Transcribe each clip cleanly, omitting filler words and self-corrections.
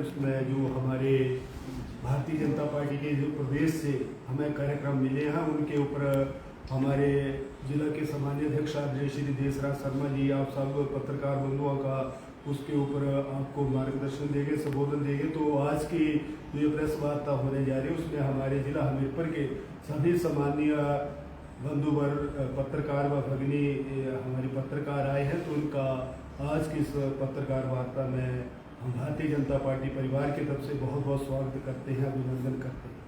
उसमें जो हमारे भारतीय जनता पार्टी के जो प्रदेश से हमें कार्यक्रम मिले हैं उनके ऊपर हमारे जिला के सामान्य अध्यक्ष आदरणीय श्री देशराज शर्मा जी, आप सब पत्रकार बंधुओं का उसके ऊपर आपको मार्गदर्शन देंगे, संबोधन देंगे। तो आज की जो प्रेस वार्ता होने जा रही है उसमें हमारे जिला हमीरपुर के सभी सामान्य बंधुवर पत्रकार व भगिनी हमारे पत्रकार आए हैं, तो उनका आज की इस पत्रकार वार्ता में हम भारतीय जनता पार्टी परिवार की तरफ से बहुत बहुत स्वागत करते हैं, अभिनंदन करते हैं।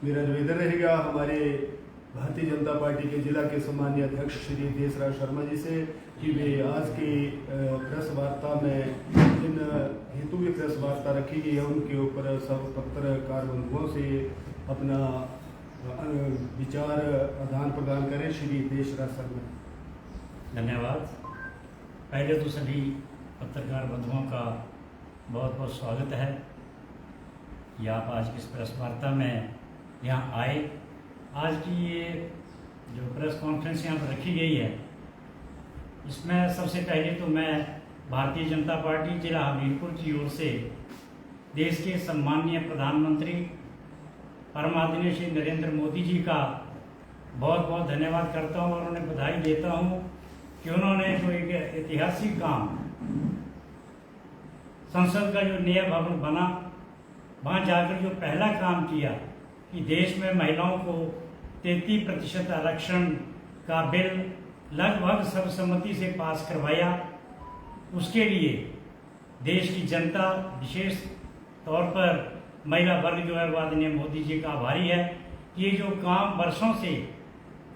मेरा निवेदन रहेगा हमारे भारतीय जनता पार्टी के जिला के सम्मानीय अध्यक्ष श्री देशराज शर्मा जी से कि वे आज की प्रेस वार्ता में जिन हेतु की प्रेस वार्ता रखी गई है उनके ऊपर सब पत्रकार बंधुओं से अपना विचार आदान प्रदान करें। श्री देशराज शर्मा। धन्यवाद। पहले तो सभी पत्रकार बंधुओं का बहुत बहुत स्वागत है कि आप आज की इस प्रेस वार्ता में यहाँ आए। आज की ये जो प्रेस कॉन्फ्रेंस यहाँ पर रखी गई है इसमें सबसे पहले तो मैं भारतीय जनता पार्टी जिला हमीरपुर की ओर से देश के सम्माननीय प्रधानमंत्री परम आदरणीय श्री नरेंद्र मोदी जी का बहुत बहुत धन्यवाद करता हूँ और उन्हें बधाई देता हूँ कि उन्होंने जो एक ऐतिहासिक काम संसद का जो नया भवन बना वहाँ जाकर जो पहला काम किया कि देश में महिलाओं को 33% आरक्षण का बिल लगभग सर्वसम्मति से पास करवाया, उसके लिए देश की जनता विशेष तौर पर महिला वर्ग जो है वो आदरणीय मोदी जी का आभारी है। ये जो काम वर्षों से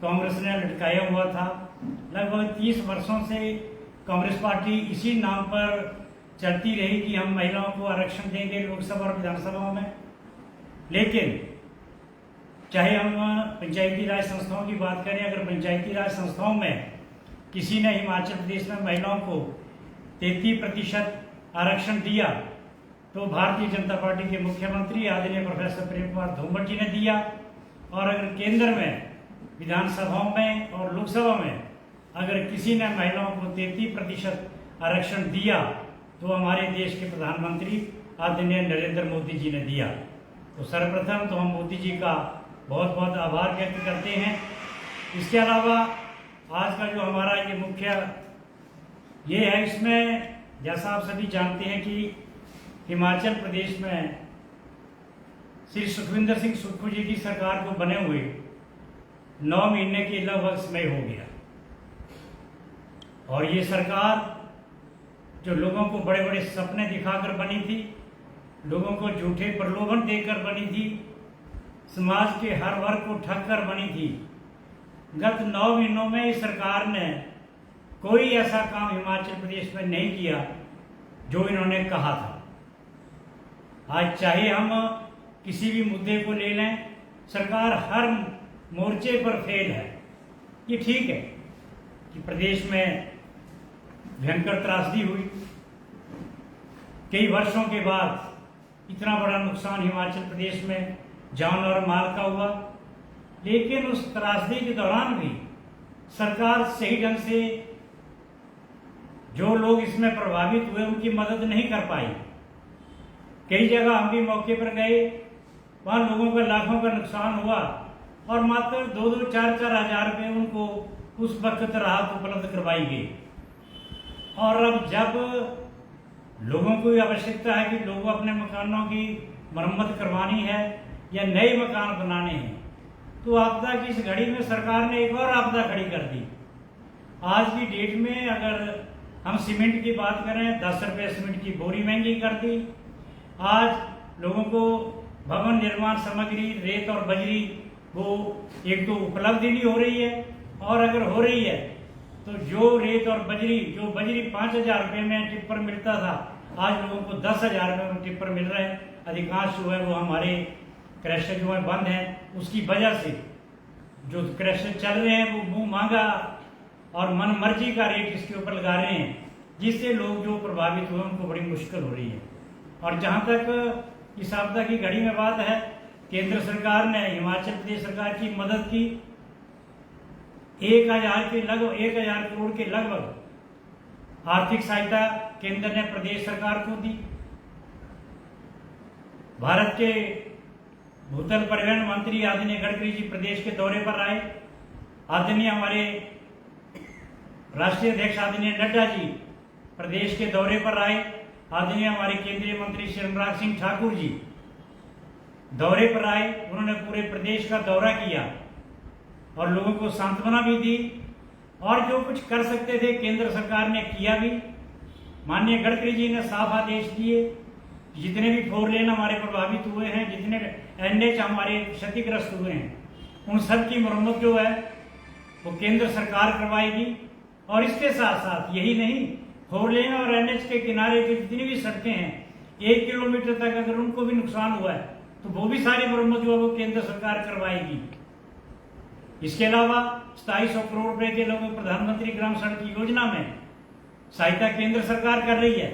कांग्रेस ने लटकाया हुआ था, लगभग 30 वर्षों से कांग्रेस पार्टी इसी नाम पर चलती रही कि हम महिलाओं को आरक्षण देंगे लोकसभा और विधानसभाओं में। लेकिन चाहे हम पंचायती राज संस्थाओं की बात करें, अगर पंचायती राज संस्थाओं में किसी ने हिमाचल प्रदेश में महिलाओं को 33% आरक्षण दिया तो भारतीय जनता पार्टी के मुख्यमंत्री आदरणीय प्रोफेसर प्रेम कुमार धूमल जी ने दिया। और अगर केंद्र में विधानसभाओं में और लोकसभा में अगर किसी ने महिलाओं को 33% आरक्षण दिया तो हमारे देश के प्रधानमंत्री आदरणीय नरेंद्र मोदी जी ने दिया। तो सर्वप्रथम तो हम मोदी जी का बहुत बहुत आभार व्यक्त करते हैं। इसके अलावा आज का जो हमारा ये मुख्य ये है, इसमें जैसा आप सभी जानते हैं कि हिमाचल प्रदेश में श्री सुखविंदर सिंह सुक्खू जी की सरकार को बने हुए 9 महीने के लगभग समय हो गया और ये सरकार जो लोगों को बड़े बड़े सपने दिखाकर बनी थी, लोगों को झूठे प्रलोभन देकर बनी थी, समाज के हर वर्ग को ठग कर बनी थी। गत 9 महीनों में इस सरकार ने कोई ऐसा काम हिमाचल प्रदेश में नहीं किया जो इन्होंने कहा था। आज चाहे हम किसी भी मुद्दे को ले लें, सरकार हर मोर्चे पर फेल है। ये ठीक है कि प्रदेश में भयंकर त्रासदी हुई, कई वर्षों के बाद इतना बड़ा नुकसान हिमाचल प्रदेश में जान और माल का हुआ, लेकिन उस त्रासदी के दौरान भी सरकार सही ढंग से जो लोग इसमें प्रभावित हुए उनकी मदद नहीं कर पाई। कई जगह हम भी मौके पर गए, वहां लोगों का लाखों का नुकसान हुआ और मात्र 2-2, 4-4 हजार रुपये उनको उस वक्त राहत उपलब्ध करवाई गई। और अब जब लोगों को आवश्यकता है कि लोगों अपने मकानों की मरम्मत करवानी है या नए मकान बनाने हैं, तो आपदा की इस घड़ी में सरकार ने एक और आपदा खड़ी कर दी। आज की डेट में अगर हम सीमेंट की बात करें, 10 रुपये सीमेंट की बोरी महंगी कर दी। आज लोगों को भवन निर्माण सामग्री रेत और बजरी वो एक तो उपलब्ध ही नहीं हो रही है, और अगर हो रही है तो जो रेत और बजरी 5,000 रुपये में टिप्पर मिलता था, आज लोगों को 10,000 रुपये में टिप्पर मिल रहे हैं। अधिकांश जो है वो हमारे क्रैशर जो है बंद हैं, उसकी वजह से जो क्रैशर चल रहे हैं वो मुंह मांगा और मन मर्जी का रेट इसके ऊपर लगा रहे हैं, जिससे लोग जो प्रभावित हुए उनको बड़ी मुश्किल हो रही है। और जहाँ तक इस आपदा की घड़ी में बात है, केंद्र सरकार ने हिमाचल प्रदेश सरकार की मदद की 1,000 करोड़ के लगभग आर्थिक सहायता केंद्र ने प्रदेश सरकार को दी। भारत के भूतल परिवहन मंत्री आदरणीय गडकरी जी प्रदेश के दौरे पर आए। आदरणीय हमारे राष्ट्रीय अध्यक्ष आदरणीय नड्डा जी प्रदेश के दौरे पर आए। आदरणीय हमारे केंद्रीय मंत्री श्री अनुराग सिंह ठाकुर जी दौरे पर आए। उन्होंने पूरे प्रदेश का दौरा किया और लोगों को सांत्वना भी दी और जो कुछ कर सकते थे केंद्र सरकार ने किया भी। माननीय गडकरी जी ने साफ आदेश दिए, जितने भी 4 लेन हमारे प्रभावित हुए हैं, जितने NH हमारे क्षतिग्रस्त हुए हैं, उन सब की मरम्मत जो है वो केंद्र सरकार करवाएगी। और इसके साथ साथ यही नहीं, 4 लेन और NH के किनारे की जितनी भी सड़कें हैं 1 किलोमीटर तक अगर उनको भी नुकसान हुआ है तो वो भी सारी मरम्मत जो है वो केंद्र सरकार करवाएगी। इसके अलावा 2700 करोड़ रुपए के लोगों प्रधानमंत्री ग्राम सड़क योजना में सहायता केंद्र सरकार कर रही है,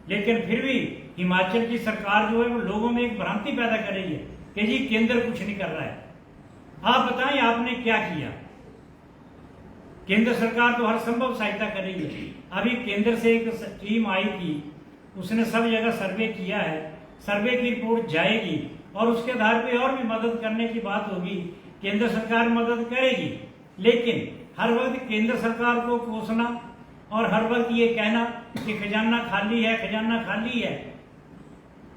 लेकिन फिर भी हिमाचल की सरकार जो है वो लोगों में एक भ्रांति पैदा कर रही है कि जी केंद्र कुछ नहीं कर रहा है। आप बताएं आपने क्या किया? केंद्र सरकार तो हर संभव सहायता कर रही है। अभी केंद्र से एक टीम आई थी, उसने सब जगह सर्वे किया है, सर्वे की रिपोर्ट जाएगी और उसके आधार पे और भी मदद करने की बात होगी। केंद्र सरकार मदद करेगी, लेकिन हर वक्त केंद्र सरकार को कोसना और हर वक्त ये कहना कि खजाना खाली है, खजाना खाली है।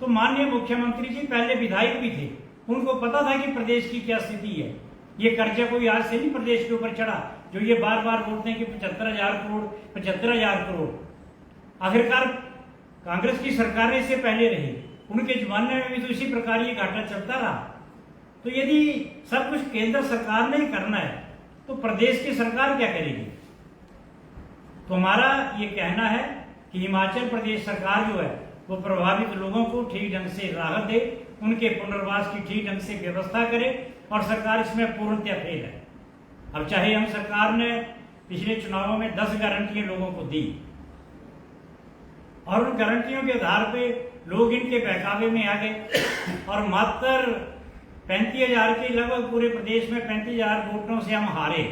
तो माननीय मुख्यमंत्री जी पहले विधायक भी थे, उनको पता था कि प्रदेश की क्या स्थिति है। ये कर्जा कोई आज से नहीं प्रदेश के ऊपर चढ़ा, जो ये बार बार बोलते हैं कि 75,000 करोड़ 75,000 करोड़। आखिरकार कांग्रेस की सरकारें इससे पहले रही, उनके जमाने में भी तो इसी प्रकार ये घाटा चलता रहा। तो यदि सब कुछ केंद्र सरकार ने ही करना है तो प्रदेश की सरकार क्या करेगी? तो हमारा ये कहना है कि हिमाचल प्रदेश सरकार जो है वो प्रभावित लोगों को ठीक ढंग से राहत दे, उनके पुनर्वास की ठीक ढंग से व्यवस्था करे और सरकार इसमें पूर्णतः फेल है। अब चाहे हम सरकार ने पिछले चुनावों में 10 गारंटियां लोगों को दी और उन गारंटियों के आधार पे लोग इनके बहकावे में आ गए और मात्र 35,000 के लगभग पूरे प्रदेश में 35,000 वोटों से हम हारे।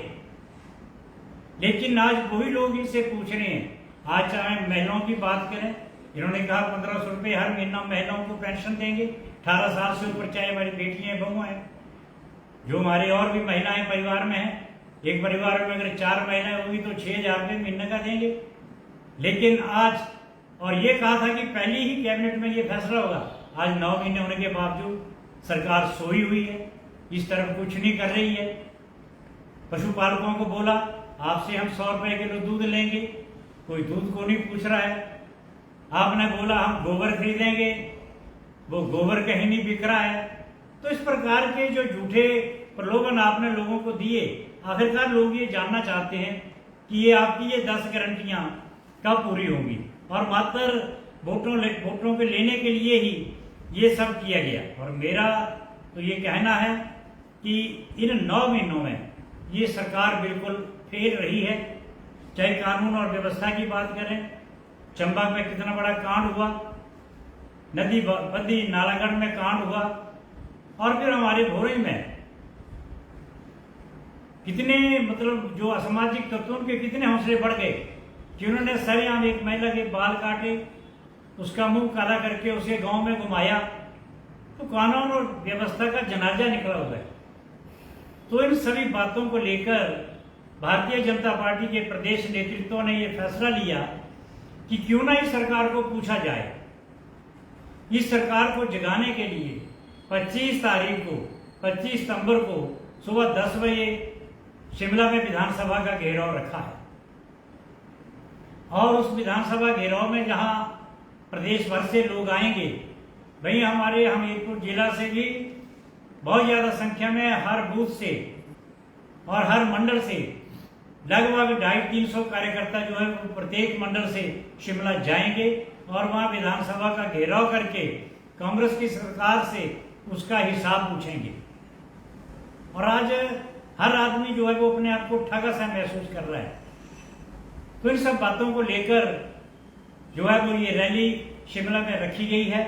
लेकिन आज वही लोग इनसे पूछ रहे हैं, आज चाहे महिलाओं की बात करें, इन्होंने कहा 1500 रुपये हर महीना महिलाओं को पेंशन देंगे 18 साल से ऊपर, चाहे हमारी बेटियां बहुएं हैं, जो हमारे और भी महिलाएं परिवार में हैं। एक परिवार में अगर 4 महिलाएं होगी तो 6,000 रुपये महीने का देंगे। लेकिन आज, और ये कहा था कि पहली ही कैबिनेट में ये फैसला होगा, आज 9 महीने होने के बावजूद सरकार सोई हुई है, इस तरफ कुछ नहीं कर रही है। पशुपालकों को बोला आपसे हम 100 रुपये किलो दूध लेंगे, कोई दूध को नहीं पूछ रहा है। आपने बोला हम गोबर खरीदेंगे, वो गोबर कहीं नहीं बिक रहा है। तो इस प्रकार के जो झूठे प्रलोभन आपने लोगों को दिए, आखिरकार लोग ये जानना चाहते हैं कि ये आपकी ये 10 गारंटियां कब पूरी होंगी। और मात्र वोटों के लेने के लिए ही ये सब किया गया। और मेरा तो ये कहना है कि इन 9 महीनों में ये सरकार बिल्कुल फेल रही है। चाहे कानून और व्यवस्था की बात करें, चंबा में कितना बड़ा कांड हुआ, नदी बद्दी नालागढ़ में कांड हुआ, और फिर हमारे भोरे में कितने मतलब जो असामाजिक तत्वों के कितने हौसले बढ़ गए कि उन्होंने सरेआम एक महिला के बाल काटे, उसका मुंह काला करके उसे गांव में घुमाया। तो कानून और व्यवस्था का जनाजा निकला हुआ है। तो इन सभी बातों को लेकर भारतीय जनता पार्टी के प्रदेश नेतृत्व ने यह फैसला लिया कि क्यों ना इस सरकार को पूछा जाए। इस सरकार को जगाने के लिए 25 तारीख को 25 सितंबर को सुबह 10 बजे शिमला में विधानसभा का घेराव रखा है। और उस विधानसभा घेराव में जहां प्रदेश भर से लोग आएंगे, वहीं हमारे हमीरपुर जिला से भी बहुत ज्यादा संख्या में हर बूथ से और हर मंडल से लगभग 250-300 कार्यकर्ता जो है वो प्रत्येक मंडल से शिमला जाएंगे और वहां विधानसभा का घेराव करके कांग्रेस की सरकार से उसका हिसाब पूछेंगे। और आज हर आदमी जो है वो अपने आप को ठगा सा महसूस कर रहा है। तो इन सब बातों को लेकर जो है वो ये रैली शिमला में रखी गई है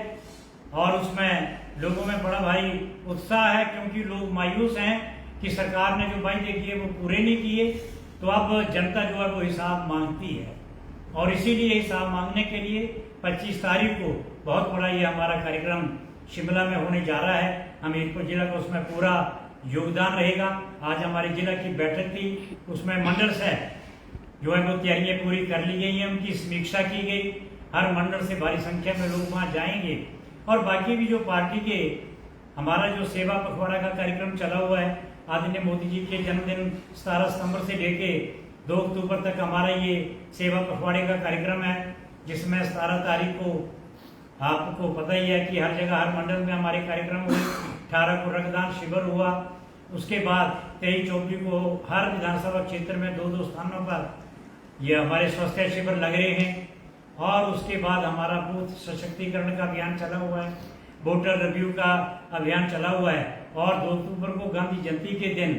और उसमें लोगों में बड़ा भाई उत्साह है, क्योंकि लोग मायूस हैं कि सरकार ने जो वायदे किए वो पूरे नहीं किए। तो अब जनता जो है वो हिसाब मांगती है, और इसीलिए हिसाब मांगने के लिए 25 तारीख को बहुत बड़ा ये हमारा कार्यक्रम शिमला में होने जा रहा है। हमीरपुर जिला का उसमें पूरा योगदान रहेगा। आज हमारे जिला की बैठक थी, उसमें मंडल से जो है वो तैयारियां पूरी कर ली गई हैं, उनकी समीक्षा की गई। हर मंडल से भारी संख्या में लोग वहाँ जाएंगे, और बाकी भी जो पार्टी के हमारा जो सेवा पखवाड़ा का कार्यक्रम चला हुआ है, आदरणीय मोदी जी के जन्मदिन 17 सितंबर से लेके 2 अक्टूबर तक हमारा ये सेवा पखवाड़े का कार्यक्रम है, जिसमें 17 तारीख को आपको पता ही है कि हर जगह हर मंडल में हमारे कार्यक्रम हुए। 18 को रक्तदान शिविर हुआ, उसके बाद 23-24 को हर विधानसभा क्षेत्र में 2-2 स्थानों पर ये हमारे स्वास्थ्य शिविर लग रहे हैं, और उसके बाद हमारा बूथ सशक्तिकरण का अभियान चला हुआ है, वोटर रिव्यू का अभियान चला हुआ है, और 2 अक्टूबर को गांधी जयंती के दिन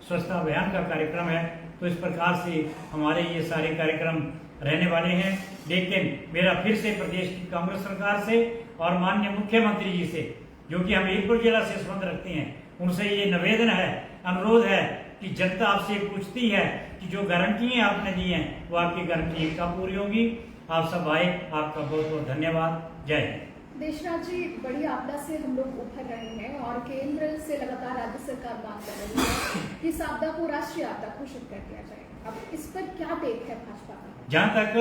स्वच्छता अभियान का कार्यक्रम है। तो इस प्रकार से हमारे ये सारे कार्यक्रम रहने वाले हैं। लेकिन मेरा फिर से प्रदेश की कांग्रेस सरकार से और माननीय मुख्यमंत्री जी से, जो कि हमीरपुर जिला से संबंध रखते हैं, उनसे ये निवेदन है, अनुरोध है कि जनता आपसे पूछती है कि जो गारंटी आपने दी हैं वो आपकी गारंटी कब पूरी होगी। आप सब आए, आपका बहुत बहुत धन्यवाद। जय हिंद। देशराज जी, बड़ी आपदा से हम लोग उभर रहे हैं और केंद्र से लगातार राज्य सरकार बात कर रही है कि इस आपदा को राष्ट्रीय आपदा घोषित कर दिया जाए। अब इस पर क्या टेक है भाजपा का? जहाँ तक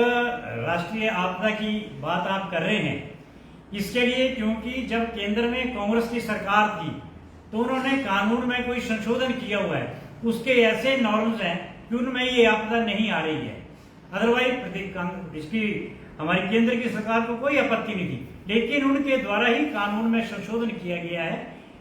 राष्ट्रीय आपदा की बात आप कर रहे हैं, इसके लिए क्योंकि जब केंद्र में कांग्रेस की सरकार थी तो उन्होंने कानून में कोई संशोधन किया हुआ है, उसके ऐसे नॉर्म्स हैं कि उनमें ये आपदा नहीं आ रही है। अदरवाइज इसकी हमारी केंद्र की सरकार को कोई आपत्ति नहीं थी, लेकिन उनके द्वारा ही कानून में संशोधन किया गया है,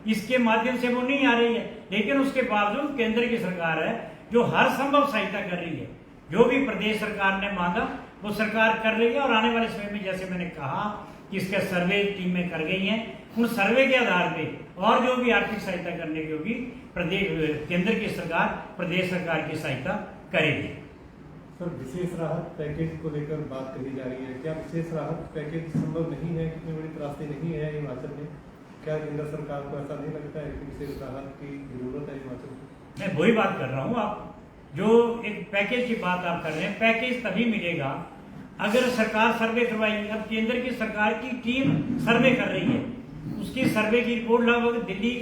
इसके माध्यम से वो नहीं आ रही है। लेकिन उसके बावजूद केंद्र की सरकार है जो हर संभव सहायता कर रही है। जो भी प्रदेश सरकार ने मांगा वो सरकार कर रही है, और आने वाले समय में जैसे मैंने कहा कि इसका सर्वे टीमें कर गई हैं, उन सर्वे के आधार पे और जो भी आर्थिक सहायता करने की होगी प्रदेश केंद्र की सरकार प्रदेश सरकार की सहायता करेगी। सर, विशेष राहत पैकेज को लेकर बात कही जा रही है, क्या विशेष राहत पैकेज संभव नहीं है? कितनी बड़ी त्रासदी नहीं है हिमाचल में? क्या केंद्र सरकार को ऐसा नहीं लगता है कि विशेष राहत की जरूरत है हिमाचल को? मैं वही बात कर रहा हूँ। आप जो एक पैकेज की बात आप कर रहे हैं, पैकेज तभी मिलेगा अगर सरकार सर्वे करवाएगी। अब केंद्र की सरकार की टीम सर्वे कर रही है, उसकी सर्वे की रिपोर्ट लगभग दिल्ली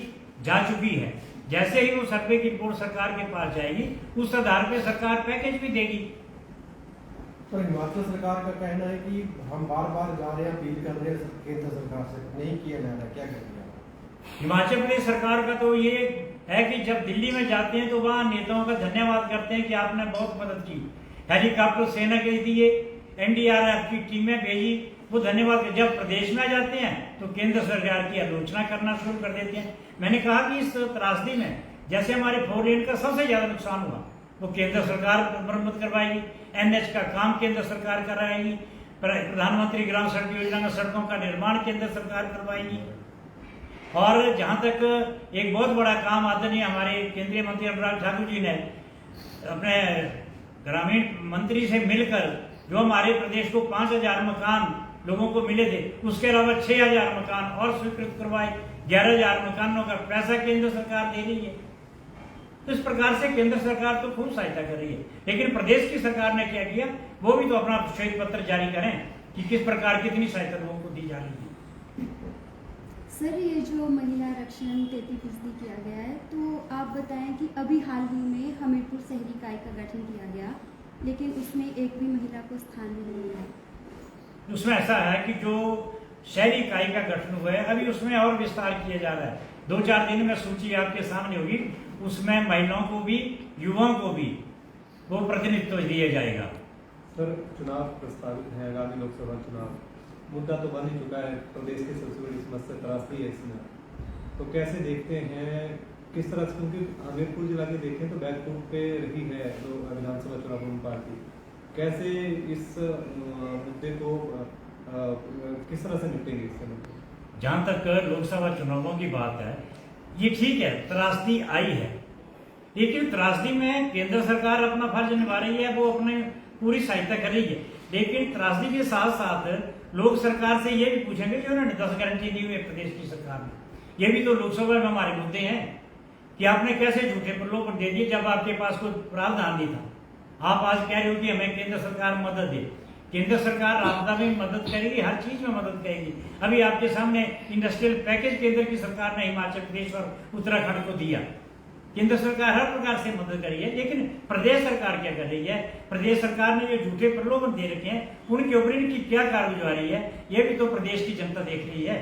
जा चुकी है। जैसे ही वो सर्वे की रिपोर्ट सरकार के पास जाएगी, उस आधार पे सरकार पैकेज भी देगी। तो हिमाचल सरकार का कहना है कि हम बार बार जा रहे हैं, अपील कर रहे हैं केंद्र सरकार से, नहीं किया जा रहा, क्या करेंगे? हिमाचल प्रदेश सरकार का तो ये है कि जब दिल्ली में जाते हैं तो वहाँ नेताओं का धन्यवाद करते हैं कि आपने बहुत मदद की, हेलीकॉप्टर सेना के दिए, एनडीआरएफ की टीमें भेजी, वो धन्यवाद। जब प्रदेश में आ जाते हैं तो केंद्र सरकार की आलोचना करना शुरू कर देते हैं। मैंने कहा कि इस त्रासदी में जैसे हमारे 4 लेन का सबसे ज्यादा नुकसान हुआ वो केंद्र सरकार मरम्मत करवाएगी, एनएच का काम केंद्र सरकार कराएगी, प्रधानमंत्री ग्राम सड़क योजना में सड़कों का निर्माण केंद्र सरकार करवाएगी। और जहां तक एक बहुत बड़ा काम आदरणीय हमारे केंद्रीय मंत्री अनुराग ठाकुर जी ने अपने ग्रामीण मंत्री से मिलकर जो हमारे प्रदेश को 5000 मकान लोगों को मिले थे, उसके अलावा 6000 मकान और स्वीकृत करवाए, 11000 मकानों का पैसा केंद्र सरकार दे रही है। तो इस प्रकार से केंद्र सरकार तो खूब सहायता कर रही है, लेकिन प्रदेश की सरकार ने क्या किया, वो भी तो अपना श्वेत पत्र जारी करें कि किस प्रकार कितनी सहायता लोगों को दी जा रही है। सर, ये जो महिला आरक्षण 33% किया गया है, तो आप बताएं कि अभी हाल ही में हमीरपुर शहरी इकाई का गठन किया गया, लेकिन उसमें एक भी महिला को स्थान नहीं मिला। उसमें ऐसा है कि जो शहरी इकाई का गठन हुआ है, अभी उसमें और विस्तार किया जा रहा है। 2-4 दिन में सूची आपके सामने होगी, उसमें महिलाओं को भी युवाओं को भी वो प्रतिनिधित्व दिया जाएगा। सर, चुनाव प्रस्तावित है, आगामी लोकसभा चुनाव, मुद्दा तो बन ही चुका है, प्रदेश की सबसे बड़ी समस्या त्रासदी है इसमें, तो कैसे देखते हैं, किस तरह से, क्योंकि हमीरपुर जिला की देखें तो बैकफुट पे रही है जो विधानसभा चुनाव में पार्टी, कैसे इस मुद्दे को किस तरह से निपटेंगे इससे? जहाँ तक लोकसभा चुनावों की बात है, ये ठीक है, त्रासदी आई है, लेकिन त्रासदी में केंद्र सरकार अपना फर्ज निभा रही है, वो अपनी पूरी सहायता कर रही है। लेकिन त्रासदी के साथ साथ लोग सरकार से ये भी पूछेंगे कि उन्होंने 10 गारंटी दी हुई है प्रदेश की सरकार ने, ये भी तो लोकसभा में हमारे मुद्दे हैं कि आपने कैसे झूठे प्रलोभन दे दिए जब आपके पास कोई प्रावधान नहीं था, आप आज कह रहे हो कि हमें केंद्र सरकार मदद दे। केंद्र सरकार आपदा में मदद करेगी, हर चीज में मदद करेगी। अभी आपके सामने इंडस्ट्रियल पैकेज केंद्र की सरकार ने हिमाचल प्रदेश और उत्तराखंड को दिया। केंद्र सरकार हर प्रकार से मदद करी है, लेकिन प्रदेश सरकार क्या कर रही है? प्रदेश सरकार ने जो झूठे प्रलोभन दे रखे हैं उनके ऊपर इनकी क्या कारगुजारी है, ये भी तो प्रदेश की जनता देख रही है।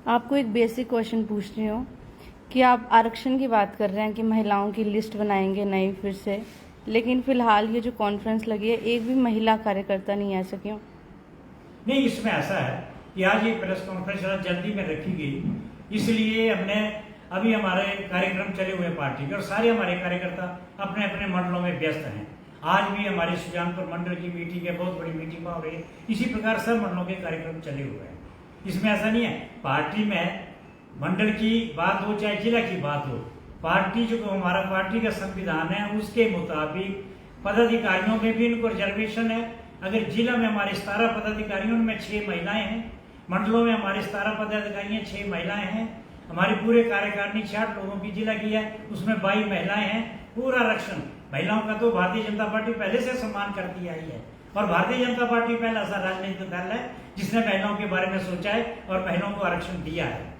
आपको एक बेसिक क्वेश्चन पूछ रही हूँ कि आप आरक्षण की बात कर रहे हैं कि महिलाओं की लिस्ट बनाएंगे नई फिर से, लेकिन फिलहाल ये जो कॉन्फ्रेंस लगी है एक भी महिला कार्यकर्ता नहीं आ सकी। नहीं, इसमें ऐसा है कि आज ये प्रेस कॉन्फ्रेंस जल्दी में रखी गई, इसलिए हमने अभी हमारे कार्यक्रम चले हुए पार्टी के और सारे हमारे कार्यकर्ता अपने अपने मंडलों में व्यस्त हैं। आज भी हमारे सुजानपुर मंडल की मीटिंग है, बहुत बड़ी मीटिंग हो रही है। इसी प्रकार सब मंडलों के कार्यक्रम चले हुए हैं। इसमें ऐसा नहीं है पार्टी में मंडल की बात हो चाहे जिला की बात हो, पार्टी जो हमारा पार्टी का संविधान है उसके मुताबिक पदाधिकारियों में भी इनको रिजर्वेशन है। अगर जिला में हमारे 17 पदाधिकारियों में 6 महिलाएं हैं, मंडलों में हमारे 17 पदाधिकारी 6 महिलाएं हैं। हमारी पूरे कार्यकारिणी 60 लोगों की जिला की है, उसमें 22 महिलाएं हैं। पूरा आरक्षण महिलाओं का तो भारतीय जनता पार्टी पहले से सम्मान करती आई है और भारतीय जनता पार्टी पहला ऐसा राजनीतिक दल है जिसने महिलाओं के बारे में सोचा है और महिलाओं को आरक्षण दिया है।